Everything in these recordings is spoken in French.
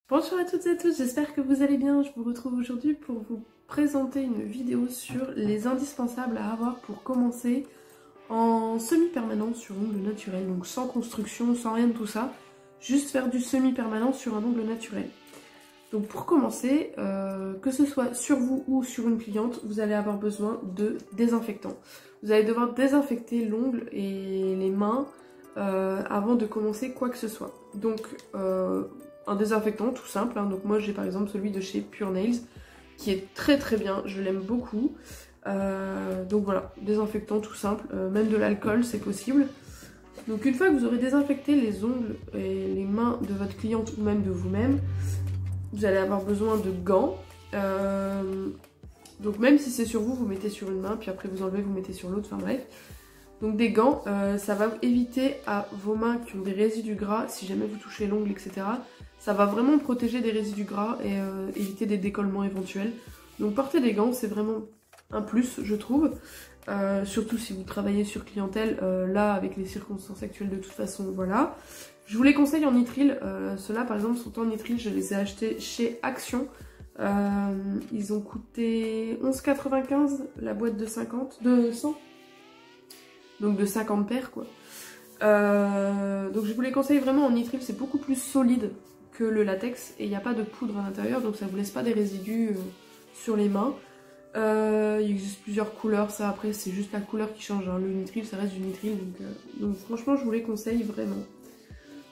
Bonjour à toutes et à tous, j'espère que vous allez bien. Je vous retrouve aujourd'hui pour vous présenter une vidéo sur les indispensables à avoir pour commencer en semi-permanent sur ongle naturel. Donc sans construction, sans rien de tout ça, juste faire du semi-permanent sur un ongle naturel. Donc pour commencer, que ce soit sur vous ou sur une cliente, vous allez avoir besoin de désinfectant. Vous allez devoir désinfecter l'ongle et les mains avant de commencer quoi que ce soit. Donc un désinfectant tout simple, hein. Donc moi j'ai par exemple celui de chez Pure Nails qui est très bien, je l'aime beaucoup. Donc voilà, désinfectant tout simple, même de l'alcool c'est possible. Donc une fois que vous aurez désinfecté les ongles et les mains de votre cliente ou même de vous-même, vous allez avoir besoin de gants. Donc même si c'est sur vous, vous mettez sur une main, puis après vous enlevez, vous mettez sur l'autre, enfin bref. Donc des gants, ça va éviter à vos mains qui ont des résidus gras, si jamais vous touchez l'ongle, etc. Ça va vraiment protéger des résidus gras et éviter des décollements éventuels. Donc porter des gants, c'est vraiment un plus, je trouve. Surtout si vous travaillez sur clientèle, là avec les circonstances actuelles de toute façon, voilà. Je vous les conseille en nitrile, ceux-là par exemple sont en nitrile, je les ai achetés chez Action. Ils ont coûté 11,95 la boîte de 100. Donc de 50 paires quoi. Donc je vous les conseille vraiment en nitrile, c'est beaucoup plus solide que le latex et il n'y a pas de poudre à l'intérieur, donc ça vous laisse pas des résidus sur les mains. Il existe plusieurs couleurs, ça après c'est juste la couleur qui change, hein. Le nitrile ça reste du nitrile, donc franchement je vous les conseille vraiment.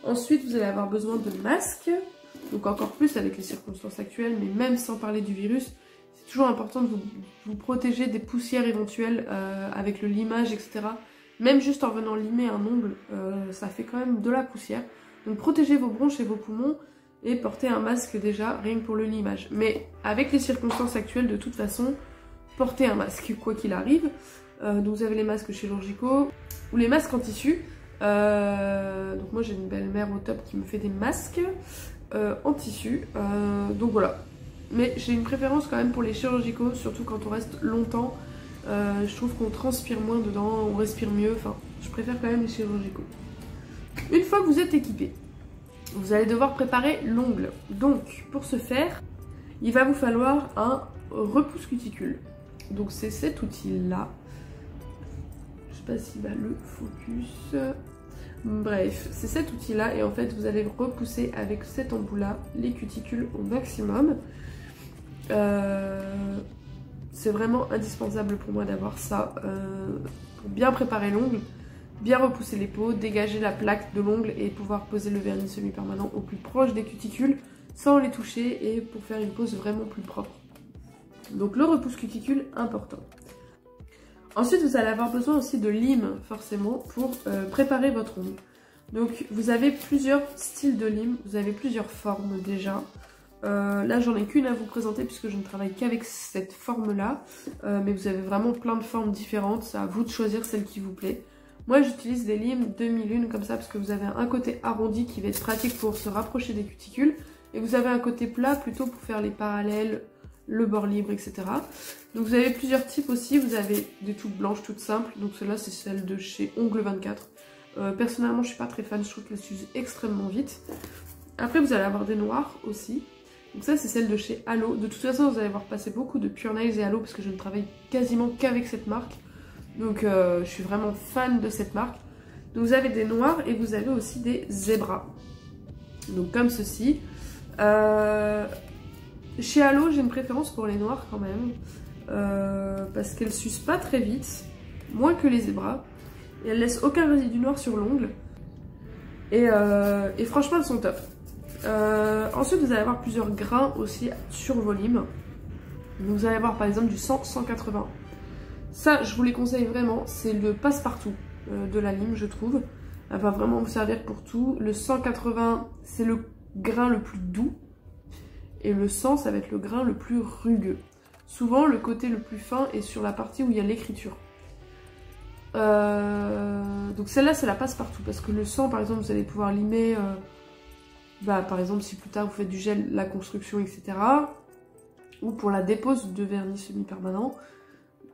Ensuite vous allez avoir besoin de masques, donc encore plus avec les circonstances actuelles, mais même sans parler du virus, c'est toujours important de vous protéger des poussières éventuelles avec le limage, etc. Même juste en venant limer un ongle, ça fait quand même de la poussière. Donc protégez vos bronches et vos poumons et portez un masque déjà, rien que pour le limage. Mais avec les circonstances actuelles, de toute façon, portez un masque, quoi qu'il arrive. Donc vous avez les masques chirurgicaux ou les masques en tissu. Donc moi j'ai une belle-mère au top qui me fait des masques en tissu. Donc voilà. Mais j'ai une préférence quand même pour les chirurgicaux, surtout quand on reste longtemps. Je trouve qu'on transpire moins dedans, on respire mieux, enfin je préfère quand même les chirurgicaux. Une fois que vous êtes équipé, vous allez devoir préparer l'ongle. Donc pour ce faire, il va vous falloir un repousse cuticule. Donc c'est cet outil là. Je sais pas s'il va le focus. Bref, c'est cet outil là et en fait vous allez repousser avec cet embout là les cuticules au maximum. C'est vraiment indispensable pour moi d'avoir ça pour bien préparer l'ongle, bien repousser les peaux, dégager la plaque de l'ongle et pouvoir poser le vernis semi-permanent au plus proche des cuticules sans les toucher et pour faire une pose vraiment plus propre. Donc le repousse cuticule, important. Ensuite vous allez avoir besoin aussi de lime forcément pour préparer votre ongle. Donc vous avez plusieurs styles de lime, vous avez plusieurs formes déjà. Là j'en ai qu'une à vous présenter puisque je ne travaille qu'avec cette forme là, mais vous avez vraiment plein de formes différentes, c'est à vous de choisir celle qui vous plaît. Moi j'utilise des limes demi-lune comme ça parce que vous avez un côté arrondi qui va être pratique pour se rapprocher des cuticules et vous avez un côté plat plutôt pour faire les parallèles, le bord libre, etc. Donc vous avez plusieurs types aussi, vous avez des toutes blanches toutes simples, donc celle-là c'est celle de chez Ongle 24. Personnellement je suis pas très fan, je trouve qu'elle s'use extrêmement vite. Après vous allez avoir des noirs aussi. Donc ça c'est celle de chez Halo. De toute façon vous allez voir passer beaucoup de Pure Nails et Halo parce que je ne travaille quasiment qu'avec cette marque. Donc je suis vraiment fan de cette marque. Donc vous avez des noirs et vous avez aussi des zébras. Donc comme ceci. Chez Halo j'ai une préférence pour les noirs quand même. Parce qu'elles s'usent pas très vite. Moins que les zébras. Et elles laissent aucun résidu noir sur l'ongle. Et franchement elles sont top. Ensuite vous allez avoir plusieurs grains aussi sur vos limes. Vous allez avoir par exemple du 100-180. Ça je vous les conseille vraiment, c'est le passe-partout de la lime je trouve. Elle va vraiment vous servir pour tout. Le 180 c'est le grain le plus doux. Et le 100 ça va être le grain le plus rugueux. Souvent le côté le plus fin est sur la partie où il y a l'écriture. Donc celle-là c'est la passe-partout parce que le 100 par exemple vous allez pouvoir limer... par exemple si plus tard vous faites du gel, la construction, etc. Ou pour la dépose de vernis semi-permanent.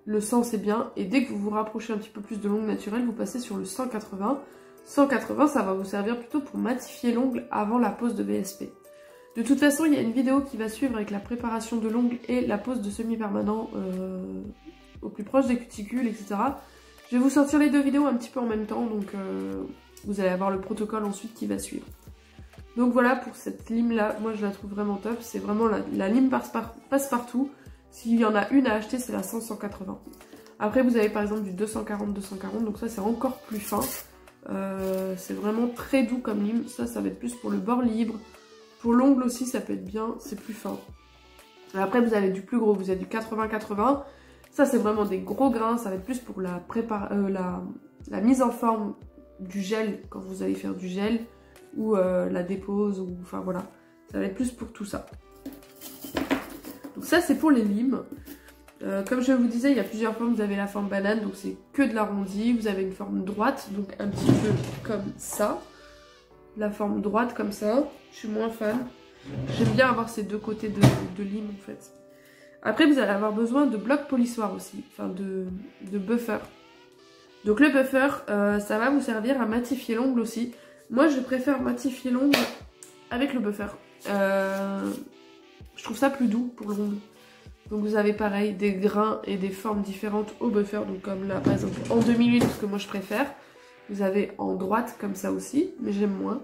Le 100 c'est bien. Et dès que vous vous rapprochez un petit peu plus de l'ongle naturel, vous passez sur le 180. 180 ça va vous servir plutôt pour matifier l'ongle avant la pose de VSP. De toute façon, il y a une vidéo qui va suivre avec la préparation de l'ongle et la pose de semi-permanent au plus proche des cuticules, etc. Je vais vous sortir les deux vidéos un petit peu en même temps, donc vous allez avoir le protocole ensuite qui va suivre. Donc voilà pour cette lime là, moi je la trouve vraiment top, c'est vraiment la lime passe-partout. S'il y en a une à acheter, c'est la 100-180. Après vous avez par exemple du 240-240, donc ça c'est encore plus fin. C'est vraiment très doux comme lime, ça va être plus pour le bord libre. Pour l'ongle aussi ça peut être bien, c'est plus fin. Après vous avez du plus gros, vous avez du 80-80. Ça c'est vraiment des gros grains, ça va être plus pour la mise en forme du gel, quand vous allez faire du gel. Ou la dépose, ou enfin voilà, ça va être plus pour tout ça. Donc ça c'est pour les limes. Comme je vous disais, il y a plusieurs formes. Vous avez la forme banane, donc c'est que de l'arrondi. Vous avez une forme droite, donc un petit peu comme ça. La forme droite comme ça, je suis moins fan. J'aime bien avoir ces deux côtés de lime en fait. Après vous allez avoir besoin de blocs polissoirs aussi, enfin de buffer. Donc le buffer, ça va vous servir à matifier l'ongle aussi. Moi, je préfère matifier l'ongle avec le buffer. Je trouve ça plus doux pour l'ongle. Donc vous avez pareil des grains et des formes différentes au buffer. Donc comme là, par exemple, en demi-lune, ce que moi je préfère. Vous avez en droite comme ça aussi, mais j'aime moins.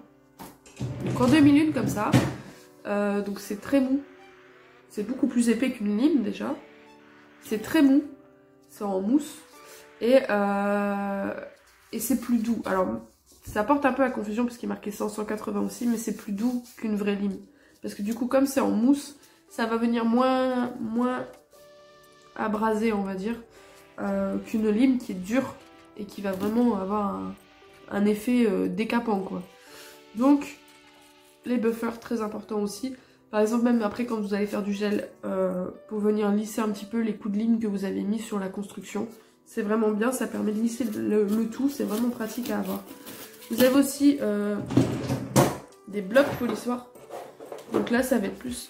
Donc en demi-lune comme ça. Donc c'est très mou. C'est beaucoup plus épais qu'une lime déjà. C'est très mou. C'est en mousse. Et c'est plus doux. Alors... ça porte un peu à confusion parce qu'il est marqué 100-180 aussi, mais c'est plus doux qu'une vraie lime. Parce que du coup, comme c'est en mousse, ça va venir moins abrasé, on va dire, qu'une lime qui est dure et qui va vraiment avoir un effet décapant, quoi. Donc, les buffers, très importants aussi. Par exemple, même après, quand vous allez faire du gel, pour venir lisser un petit peu les coups de lime que vous avez mis sur la construction. C'est vraiment bien, ça permet de lisser le tout, c'est vraiment pratique à avoir. Vous avez aussi des blocs polissoirs. Donc là, ça va être plus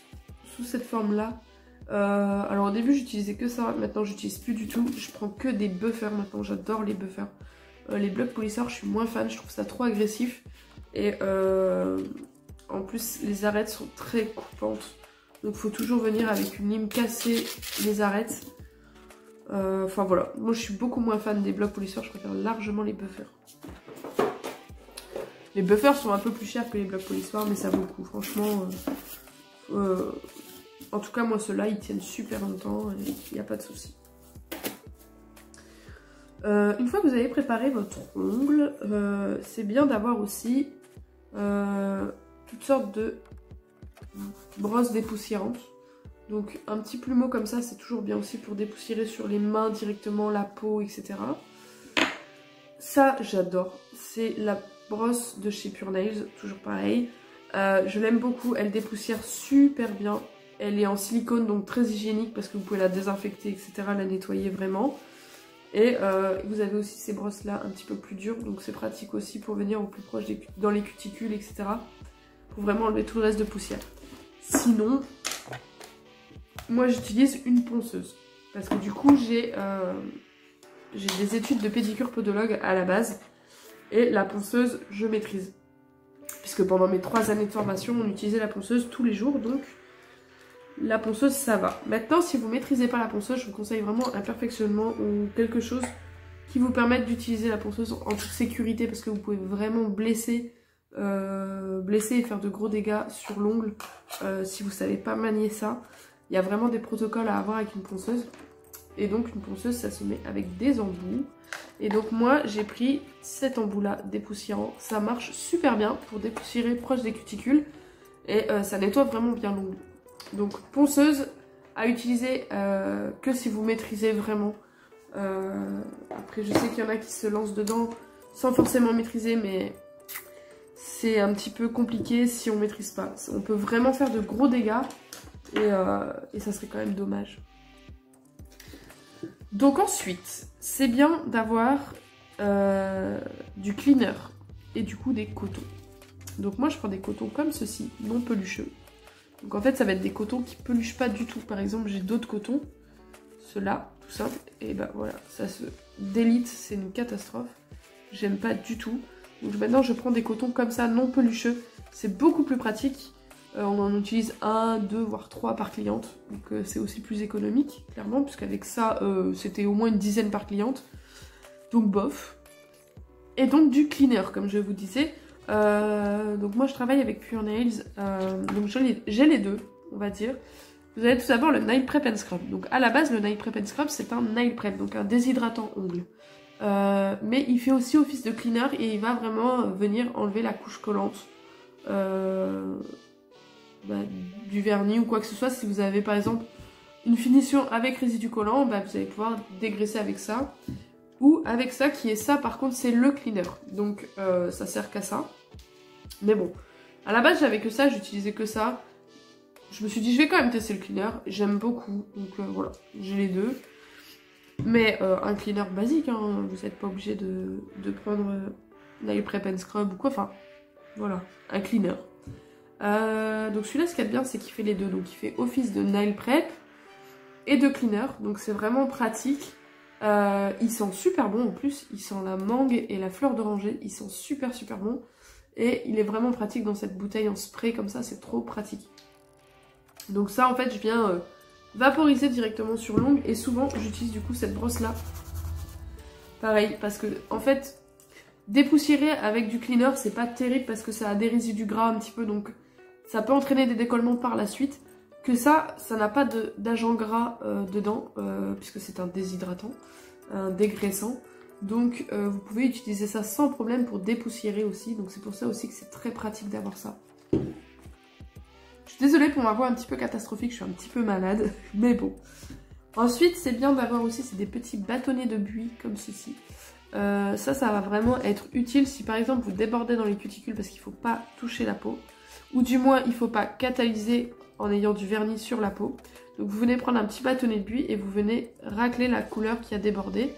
sous cette forme-là. Alors au début, j'utilisais que ça. Maintenant, j'utilise plus du tout. Je prends que des buffers maintenant. J'adore les buffers. Les blocs polissoirs, je suis moins fan. Je trouve ça trop agressif. Et en plus, les arêtes sont très coupantes. Donc, il faut toujours venir avec une lime casser les arêtes. Enfin voilà. Moi, je suis beaucoup moins fan des blocs polissoirs. Je préfère largement les buffers. Les buffers sont un peu plus chers que les blocs polissoirs, mais ça vaut le coup. Franchement, en tout cas, moi, ceux-là, ils tiennent super longtemps et il n'y a pas de souci. Une fois que vous avez préparé votre ongle, c'est bien d'avoir aussi toutes sortes de brosses dépoussiérantes. Donc, un petit plumeau comme ça, c'est toujours bien aussi pour dépoussiérer sur les mains directement, la peau, etc. Ça, j'adore. C'est la brosse de chez Pure Nails, toujours pareil. Je l'aime beaucoup, elle dépoussière super bien. Elle est en silicone, donc très hygiénique parce que vous pouvez la désinfecter, etc. La nettoyer vraiment. Et vous avez aussi ces brosses là un petit peu plus dures, donc c'est pratique aussi pour venir au plus proche dans les cuticules, etc. Pour vraiment enlever tout le reste de poussière. Sinon, moi j'utilise une ponceuse. Parce que du coup j'ai des études de pédicure podologue à la base. Et la ponceuse, je maîtrise. Puisque pendant mes 3 années de formation, on utilisait la ponceuse tous les jours. Donc, la ponceuse, ça va. Maintenant, si vous ne maîtrisez pas la ponceuse, je vous conseille vraiment un perfectionnement ou quelque chose qui vous permette d'utiliser la ponceuse en toute sécurité. Parce que vous pouvez vraiment blesser et faire de gros dégâts sur l'ongle si vous ne savez pas manier ça. Il y a vraiment des protocoles à avoir avec une ponceuse. Et donc, une ponceuse, ça se met avec des embouts. Et donc moi j'ai pris cet embout là dépoussiérant, ça marche super bien pour dépoussiérer proche des cuticules et ça nettoie vraiment bien l'ongle. Donc ponceuse à utiliser que si vous maîtrisez vraiment. Après je sais qu'il y en a qui se lancent dedans sans forcément maîtriser, mais c'est un petit peu compliqué si on maîtrise pas. On peut vraiment faire de gros dégâts et ça serait quand même dommage. Donc ensuite, c'est bien d'avoir du cleaner et du coup des cotons. Donc moi je prends des cotons comme ceci, non pelucheux. Donc en fait ça va être des cotons qui peluchent pas du tout. Par exemple j'ai d'autres cotons, ceux-là, tout simple, et ben voilà, ça se délite, c'est une catastrophe. J'aime pas du tout. Donc maintenant je prends des cotons comme ça, non pelucheux. C'est beaucoup plus pratique. On en utilise 1, 2, voire 3 par cliente. Donc c'est aussi plus économique, clairement, puisqu'avec ça, c'était au moins une dizaine par cliente. Donc bof. Et donc du cleaner, comme je vous disais. Donc moi je travaille avec Pure Nails. Donc j'ai les deux, on va dire. Vous avez tout d'abord le Nail Prep and Scrub. Donc à la base, le Nail Prep and Scrub, c'est un nail prep, donc un déshydratant ongle. Mais il fait aussi office de cleaner et il va vraiment venir enlever la couche collante du vernis ou quoi que ce soit. Si vous avez par exemple une finition avec résidu collant, vous allez pouvoir dégraisser avec ça. Ou avec ça qui est ça, par contre c'est le cleaner. Donc ça sert qu'à ça. Mais bon, à la base j'avais que ça, j'utilisais que ça. Je me suis dit je vais quand même tester le cleaner, j'aime beaucoup. Donc voilà, j'ai les deux. Mais un cleaner basique, hein, vous n'êtes pas obligé de prendre Nail Prep and Scrub ou quoi, enfin voilà, un cleaner. Donc celui-là, ce qu'il y a de bien, c'est qu'il fait les deux. Donc il fait office de Nail Prep et de cleaner, donc c'est vraiment pratique. Il sent super bon en plus, il sent la mangue et la fleur d'oranger, il sent super bon. Et il est vraiment pratique dans cette bouteille en spray comme ça, c'est trop pratique. Donc ça en fait je viens vaporiser directement sur l'ongle et souvent j'utilise du coup cette brosse là. Pareil parce que en fait dépoussiérer avec du cleaner c'est pas terrible parce que ça a des résidus gras un petit peu donc ça peut entraîner des décollements par la suite. Que ça n'a pas d'agent gras dedans puisque c'est un déshydratant, un dégraissant. Donc vous pouvez utiliser ça sans problème pour dépoussiérer aussi. Donc c'est pour ça aussi que c'est très pratique d'avoir ça. Je suis désolée pour ma voix un petit peu catastrophique, je suis un petit peu malade, mais bon. Ensuite, c'est bien d'avoir aussi des petits bâtonnets de buis comme ceci. Ça va vraiment être utile si par exemple vous débordez dans les cuticules parce qu'il ne faut pas toucher la peau. Ou du moins, il ne faut pas catalyser en ayant du vernis sur la peau. Donc vous venez prendre un petit bâtonnet de buis et vous venez racler la couleur qui a débordé.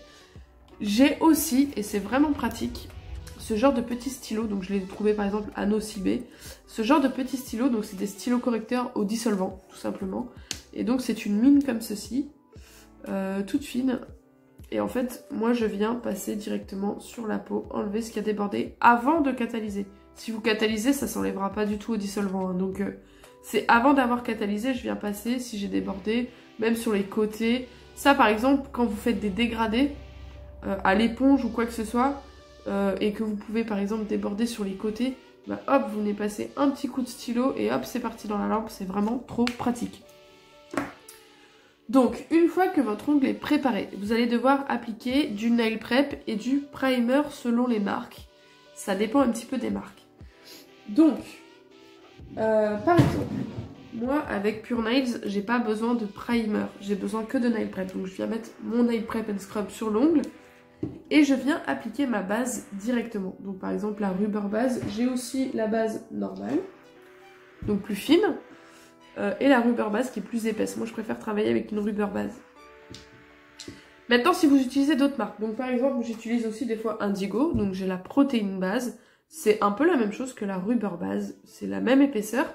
J'ai aussi, et c'est vraiment pratique, ce genre de petits stylos, donc je l'ai trouvé par exemple à Nocibé. Ce genre de petits stylos, donc c'est des stylos correcteurs au dissolvant, tout simplement. Et donc c'est une mine comme ceci, toute fine. Et en fait, moi je viens passer directement sur la peau, enlever ce qui a débordé avant de catalyser. Si vous catalysez, ça s'enlèvera pas du tout au dissolvant. Hein. Donc c'est avant d'avoir catalysé, je viens passer si j'ai débordé, même sur les côtés. Ça par exemple, quand vous faites des dégradés à l'éponge ou quoi que ce soit, et que vous pouvez par exemple déborder sur les côtés, hop, vous venez passer un petit coup de stylo et hop, c'est parti dans la lampe, c'est vraiment trop pratique. Donc, une fois que votre ongle est préparé, vous allez devoir appliquer du nail prep et du primer selon les marques. Ça dépend un petit peu des marques. Donc, par exemple, moi avec Pure Nails, j'ai pas besoin de primer, j'ai besoin que de nail prep. Donc je viens mettre mon nail prep and scrub sur l'ongle. Et je viens appliquer ma base directement. Donc par exemple la rubber base, j'ai aussi la base normale, donc plus fine, et la rubber base qui est plus épaisse. Moi je préfère travailler avec une rubber base. Maintenant si vous utilisez d'autres marques, donc par exemple j'utilise aussi des fois Indigo, donc j'ai la protéine base. C'est un peu la même chose que la rubber base, c'est la même épaisseur.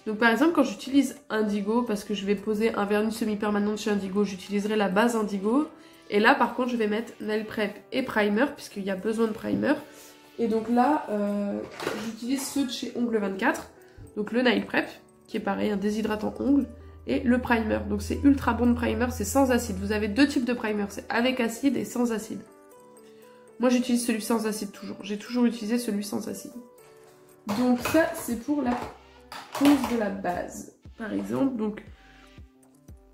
Donc par exemple quand j'utilise Indigo, parce que je vais poser un vernis semi-permanent chez Indigo, j'utiliserai la base Indigo. Et là, par contre, je vais mettre nail prep et primer, puisqu'il y a besoin de primer. Et donc là, j'utilise ceux de chez Ongle 24. Donc le nail prep, qui est pareil, un déshydratant ongle, et le primer. Donc c'est ultra bon de primer, c'est sans acide. Vous avez deux types de primer, c'est avec acide et sans acide. Moi, j'utilise celui sans acide toujours. J'ai toujours utilisé celui sans acide. Donc ça, c'est pour la pose de la base, par exemple. Donc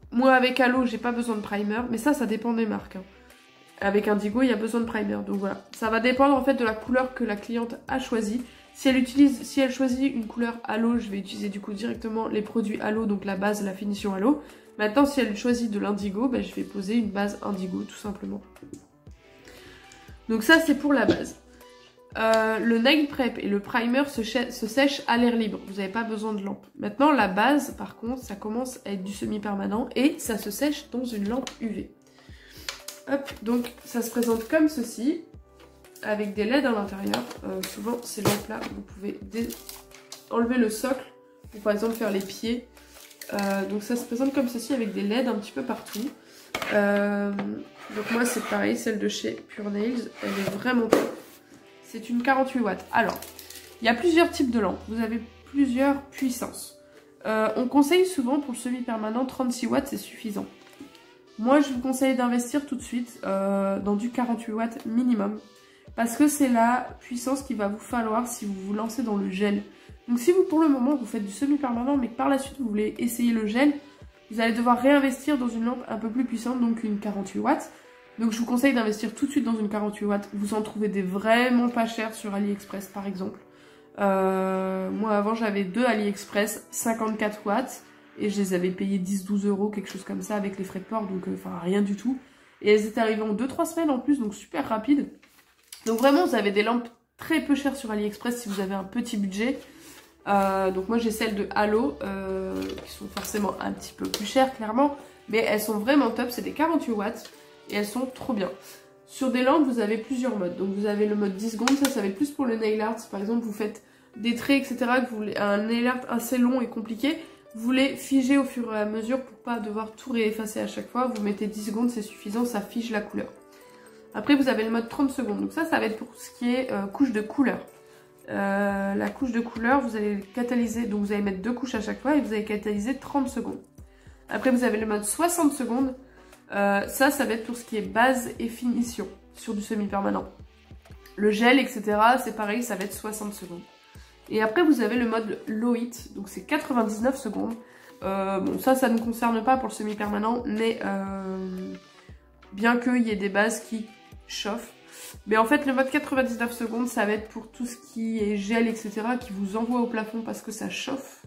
moi avec Halo j'ai pas besoin de primer, mais ça dépend des marques. Hein. Avec Indigo il y a besoin de primer, donc voilà. Ça va dépendre en fait de la couleur que la cliente a choisie. Si elle choisit une couleur Halo, je vais utiliser du coup directement les produits Halo, donc la base, la finition Halo. Maintenant si elle choisit de l'indigo, je vais poser une base indigo tout simplement. Donc ça c'est pour la base. Le nail prep et le primer se sèchent à l'air libre, vous n'avez pas besoin de lampe. Maintenant la base par contre ça commence à être du semi-permanent et ça se sèche dans une lampe UV. Hop, donc ça se présente comme ceci, avec des LED à l'intérieur. Souvent ces lampes là vous pouvez enlever le socle pour par exemple faire les pieds. Donc ça se présente comme ceci avec des LED un petit peu partout. Donc moi c'est pareil, celle de chez Pure Nails, elle est vraiment top. C'est une 48 watts. Alors, il y a plusieurs types de lampes. Vous avez plusieurs puissances. On conseille souvent pour le semi-permanent 36 watts, c'est suffisant. Moi, je vous conseille d'investir tout de suite dans du 48 watts minimum. Parce que c'est la puissance qu'il va vous falloir si vous vous lancez dans le gel. Donc si vous, pour le moment, vous faites du semi-permanent, mais que par la suite, vous voulez essayer le gel, vous allez devoir réinvestir dans une lampe un peu plus puissante, donc une 48 watts. Donc je vous conseille d'investir tout de suite dans une 48 watts. Vous en trouvez des vraiment pas chères sur AliExpress, par exemple. Moi, avant, j'avais 2 AliExpress, 54 watts. Et je les avais payés 10-12 euros, quelque chose comme ça, avec les frais de port, donc enfin rien du tout. Et elles étaient arrivées en 2-3 semaines en plus, donc super rapide. Donc vraiment, vous avez des lampes très peu chères sur AliExpress si vous avez un petit budget. Donc moi j'ai celles de Halo, qui sont forcément un petit peu plus chères, clairement. Mais elles sont vraiment top, c'est des 48 watts, et elles sont trop bien. Sur des lampes, vous avez plusieurs modes. Donc vous avez le mode 10 secondes, ça va être plus pour le nail art. Par exemple, vous faites des traits, etc., que vous voulez un nail art assez long et compliqué. Vous les figez au fur et à mesure pour pas devoir tout réeffacer à chaque fois. Vous mettez 10 secondes, c'est suffisant, ça fige la couleur. Après, vous avez le mode 30 secondes. Donc ça va être pour ce qui est couche de couleur. La couche de couleur, vous allez catalyser, donc vous allez mettre 2 couches à chaque fois et vous allez catalyser 30 secondes. Après, vous avez le mode 60 secondes. Ça va être pour ce qui est base et finition sur du semi-permanent. Le gel, etc., c'est pareil, ça va être 60 secondes. Et après, vous avez le mode low heat, donc c'est 99 secondes. Bon, ça ne concerne pas pour le semi-permanent, mais bien qu'il y ait des bases qui chauffent. Mais en fait, le mode 99 secondes, ça va être pour tout ce qui est gel, etc., qui vous envoie au plafond parce que ça chauffe.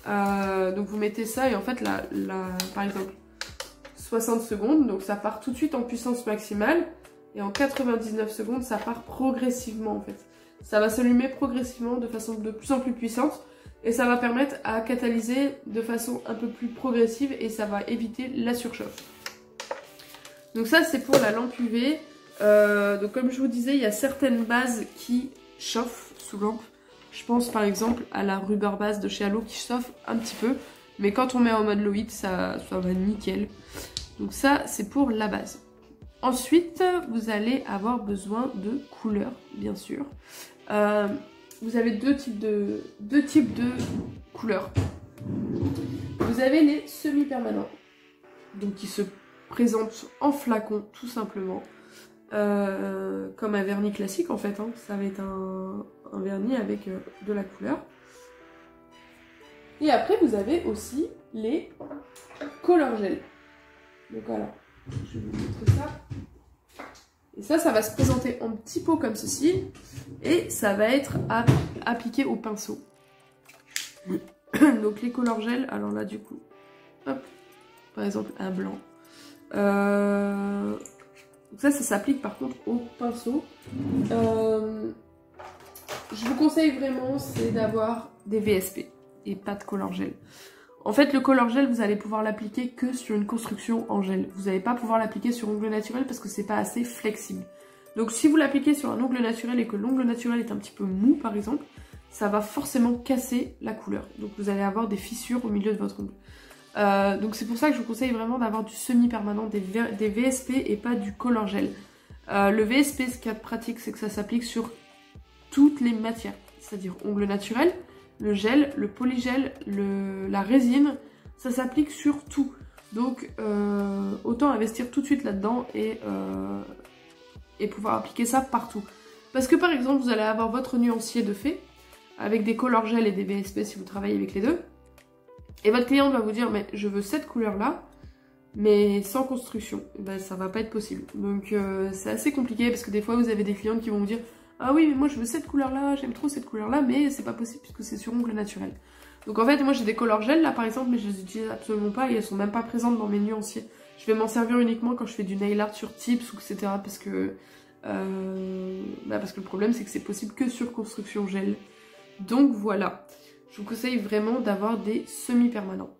Donc vous mettez ça et en fait, par exemple, 60 secondes, donc ça part tout de suite en puissance maximale. Et en 99 secondes, ça part progressivement en fait. Ça va s'allumer progressivement de façon de plus en plus puissante. Et ça va permettre à catalyser de façon un peu plus progressive et ça va éviter la surchauffe. Donc ça, c'est pour la lampe UV. Donc comme je vous disais, il y a certaines bases qui chauffent sous lampe. Je pense par exemple à la rubber base de chez Halo qui chauffe un petit peu. Mais quand on met en mode low heat, ça va nickel. Donc ça, c'est pour la base. Ensuite, vous allez avoir besoin de couleurs, bien sûr. Vous avez deux types de couleurs. Vous avez les semi-permanents, donc qui se présentent en flacon, tout simplement. Comme un vernis classique, en fait. Hein. Ça va être un vernis avec de la couleur. Et après, vous avez aussi les color gel. Donc voilà, je vais vous montrer ça. Et ça va se présenter en petits pots comme ceci. Et ça va être appliqué au pinceau. Donc les color gel, alors là du coup, hop, par exemple un blanc. Donc ça s'applique par contre au pinceau. Je vous conseille vraiment, c'est d'avoir des VSP et pas de color gel. En fait, le color gel, vous allez pouvoir l'appliquer que sur une construction en gel. Vous n'allez pas pouvoir l'appliquer sur ongle naturel parce que c'est pas assez flexible. Donc si vous l'appliquez sur un ongle naturel et que l'ongle naturel est un petit peu mou par exemple, ça va forcément casser la couleur. Donc vous allez avoir des fissures au milieu de votre ongle. Donc c'est pour ça que je vous conseille vraiment d'avoir du semi-permanent, des VSP et pas du color gel. Le VSP, ce qu'il y a de pratique, c'est que ça s'applique sur toutes les matières. C'est-à-dire ongle naturel, le gel, le polygel, la résine, ça s'applique sur tout. Donc autant investir tout de suite là-dedans et pouvoir appliquer ça partout. Parce que par exemple, vous allez avoir votre nuancier de fait, avec des color gel et des VSP si vous travaillez avec les deux. Et votre client va vous dire, mais je veux cette couleur-là, mais sans construction. Et ben, ça va pas être possible. Donc c'est assez compliqué parce que des fois, vous avez des clientes qui vont vous dire, ah oui, mais moi je veux cette couleur-là, j'aime trop cette couleur-là, mais c'est pas possible puisque c'est sur ongle naturel. Donc en fait, moi j'ai des color gel là par exemple, mais je les utilise absolument pas et elles sont même pas présentes dans mes nuanciers. Je vais m'en servir uniquement quand je fais du nail art sur tips ou etc. Parce que le problème c'est que c'est possible que sur construction gel. Donc voilà, je vous conseille vraiment d'avoir des semi-permanents.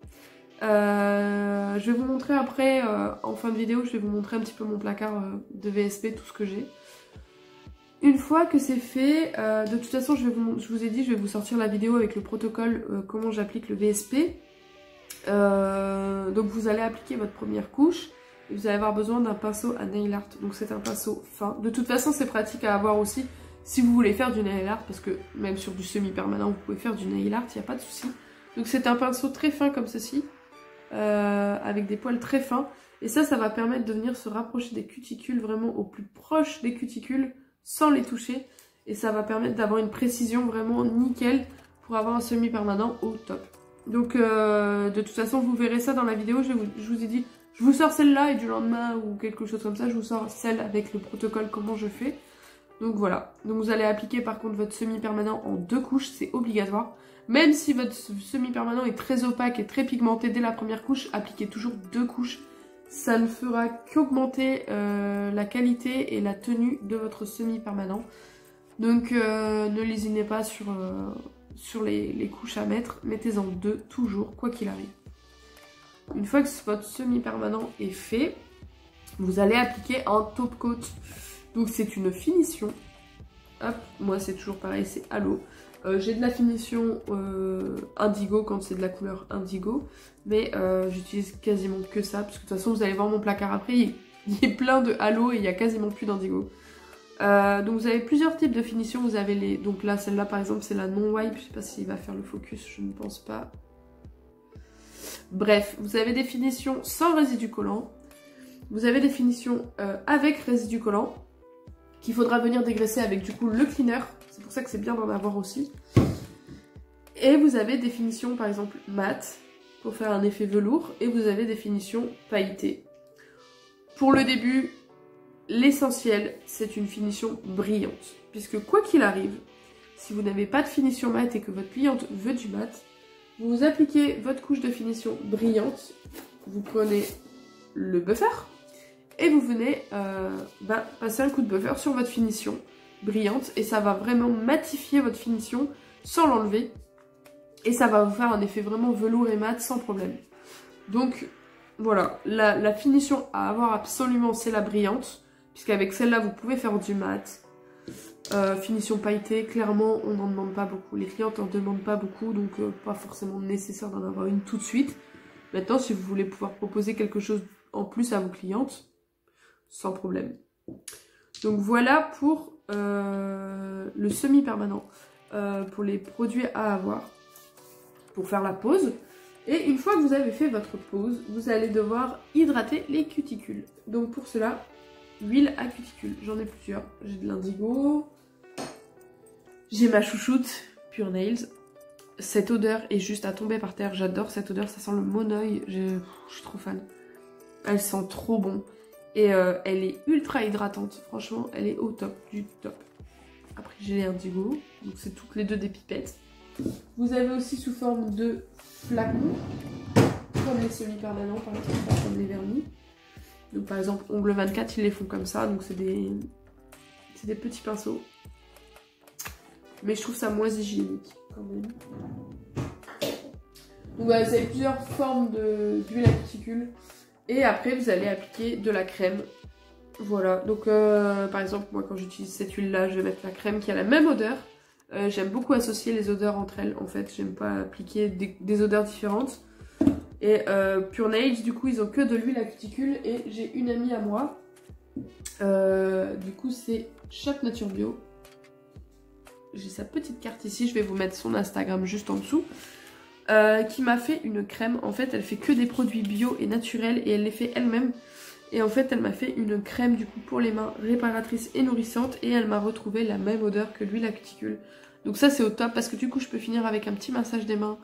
Je vais vous montrer après, en fin de vidéo, je vais vous montrer un petit peu mon placard de VSP, tout ce que j'ai. Une fois que c'est fait, de toute façon je vous ai dit, je vais vous sortir la vidéo avec le protocole, comment j'applique le VSP. Donc vous allez appliquer votre première couche et vous allez avoir besoin d'un pinceau à nail art. Donc c'est un pinceau fin. De toute façon c'est pratique à avoir aussi si vous voulez faire du nail art, parce que même sur du semi-permanent, vous pouvez faire du nail art, il n'y a pas de souci. Donc c'est un pinceau très fin comme ceci, avec des poils très fins. Et ça va permettre de venir se rapprocher des cuticules, vraiment au plus proche des cuticules, sans les toucher. Et ça va permettre d'avoir une précision vraiment nickel pour avoir un semi-permanent au top. Donc de toute façon, vous verrez ça dans la vidéo, je vous ai dit, je vous sors celle-là et du lendemain ou quelque chose comme ça, je vous sors celle avec le protocole, comment je fais. Donc voilà, donc vous allez appliquer par contre votre semi-permanent en 2 couches, c'est obligatoire. Même si votre semi-permanent est très opaque et très pigmenté dès la première couche, appliquez toujours 2 couches. Ça ne fera qu'augmenter la qualité et la tenue de votre semi-permanent. Donc ne lésinez pas sur les couches à mettre, mettez-en 2 toujours, quoi qu'il arrive. Une fois que votre semi-permanent est fait, vous allez appliquer un top coat. Donc c'est une finition. Hop, moi c'est toujours pareil, c'est à l'eau. J'ai de la finition indigo quand c'est de la couleur indigo. Mais j'utilise quasiment que ça. Parce que de toute façon vous allez voir mon placard après, il est plein de halo et il n'y a quasiment plus d'indigo. Donc vous avez plusieurs types de finitions. Vous avez les... Donc là celle-là par exemple c'est la non-wipe. Je sais pas s'il va faire le focus, je ne pense pas. Bref, vous avez des finitions sans résidu collant. Vous avez des finitions avec résidu collant. Qu'il faudra venir dégraisser avec du coup le cleaner. C'est pour ça que c'est bien d'en avoir aussi. Et vous avez des finitions par exemple mat pour faire un effet velours. Et vous avez des finitions pailletées. Pour le début, l'essentiel c'est une finition brillante. Puisque quoi qu'il arrive, si vous n'avez pas de finition mat et que votre cliente veut du mat, vous appliquez votre couche de finition brillante. Vous prenez le buffer. Et vous venez passer un coup de buffer sur votre finition brillante. Et ça va vraiment matifier votre finition sans l'enlever. Et ça va vous faire un effet vraiment velours et mat sans problème. Donc voilà, la finition à avoir absolument c'est la brillante. Puisqu'avec celle-là vous pouvez faire du mat. Finition pailletée, clairement on n'en demande pas beaucoup. Les clientes n'en demandent pas beaucoup. Donc pas forcément nécessaire d'en avoir une tout de suite. Maintenant si vous voulez pouvoir proposer quelque chose en plus à vos clientes, sans problème. Donc voilà pour le semi-permanent, pour les produits à avoir pour faire la pose. Et une fois que vous avez fait votre pose, vous allez devoir hydrater les cuticules. Donc pour cela, huile à cuticule, j'en ai plusieurs. J'ai de l'indigo, j'ai ma chouchoute Pure Nails. Cette odeur est juste à tomber par terre, j'adore cette odeur, ça sent le monoeil, je suis trop fan. Elle sent trop bon. Et elle est ultra hydratante, franchement, elle est au top, du top. Après j'ai les indigo, donc c'est toutes les deux des pipettes. Vous avez aussi sous forme de flacons, comme les semi-permanents par exemple, pas comme les vernis. Donc par exemple, Ongle 24, ils les font comme ça, donc c'est des petits pinceaux. Mais je trouve ça moins hygiénique quand même. Donc voilà, vous avez plusieurs formes d'huile à cuticule. Et après vous allez appliquer de la crème. Voilà, donc par exemple moi quand j'utilise cette huile là, je vais mettre la crème qui a la même odeur. J'aime beaucoup associer les odeurs entre elles en fait, j'aime pas appliquer des odeurs différentes. Et Pure Nails du coup ils ont que de l'huile à cuticule. Et j'ai une amie à moi, du coup c'est Shop Nature Bio. J'ai sa petite carte ici, je vais vous mettre son Instagram juste en dessous. Qui m'a fait une crème. En fait elle fait que des produits bio et naturels et elle les fait elle-même. Et en fait elle m'a fait une crème du coup pour les mains réparatrice et nourrissante. Et elle m'a retrouvé la même odeur que l'huile à cuticule. Donc ça c'est au top parce que du coup je peux finir avec un petit massage des mains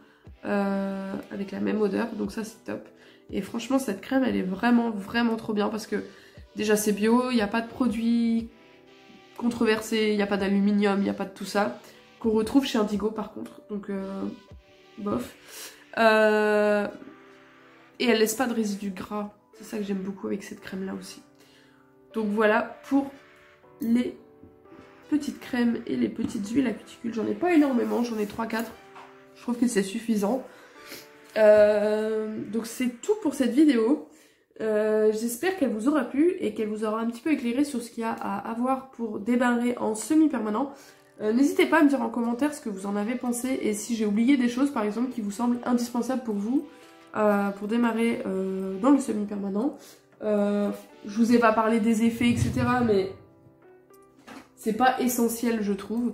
avec la même odeur. Donc ça c'est top. Et franchement cette crème elle est vraiment trop bien parce que déjà c'est bio, il n'y a pas de produits controversés, il n'y a pas d'aluminium, il n'y a pas de tout ça. Qu'on retrouve chez Indigo par contre. Donc bof. Et elle laisse pas de résidus gras. C'est ça que j'aime beaucoup avec cette crème là aussi. Donc voilà pour les petites crèmes et les petites huiles à cuticule. J'en ai pas énormément, j'en ai 3-4. Je trouve que c'est suffisant. Donc c'est tout pour cette vidéo. J'espère qu'elle vous aura plu et qu'elle vous aura un petit peu éclairé sur ce qu'il y a à avoir pour débarrer en semi-permanent. N'hésitez pas à me dire en commentaire ce que vous en avez pensé et si j'ai oublié des choses par exemple qui vous semblent indispensables pour vous pour démarrer dans le semi-permanent. Je vous ai pas parlé des effets etc. mais C'est pas essentiel je trouve,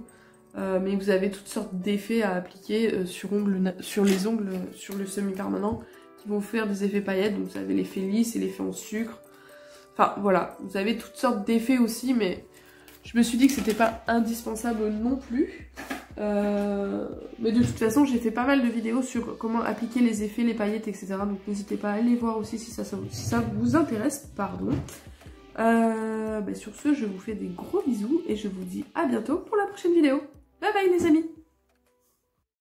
mais vous avez toutes sortes d'effets à appliquer sur les ongles, sur le semi-permanent, qui vont faire des effets paillettes. Donc vous avez l'effet lisse et l'effet en sucre. Enfin voilà, vous avez toutes sortes d'effets aussi, mais je me suis dit que c'était pas indispensable non plus. Mais de toute façon, j'ai fait pas mal de vidéos sur comment appliquer les effets, les paillettes, etc. Donc n'hésitez pas à aller voir aussi si ça vous intéresse. Pardon. Sur ce, je vous fais des gros bisous et je vous dis à bientôt pour la prochaine vidéo. Bye bye les amis!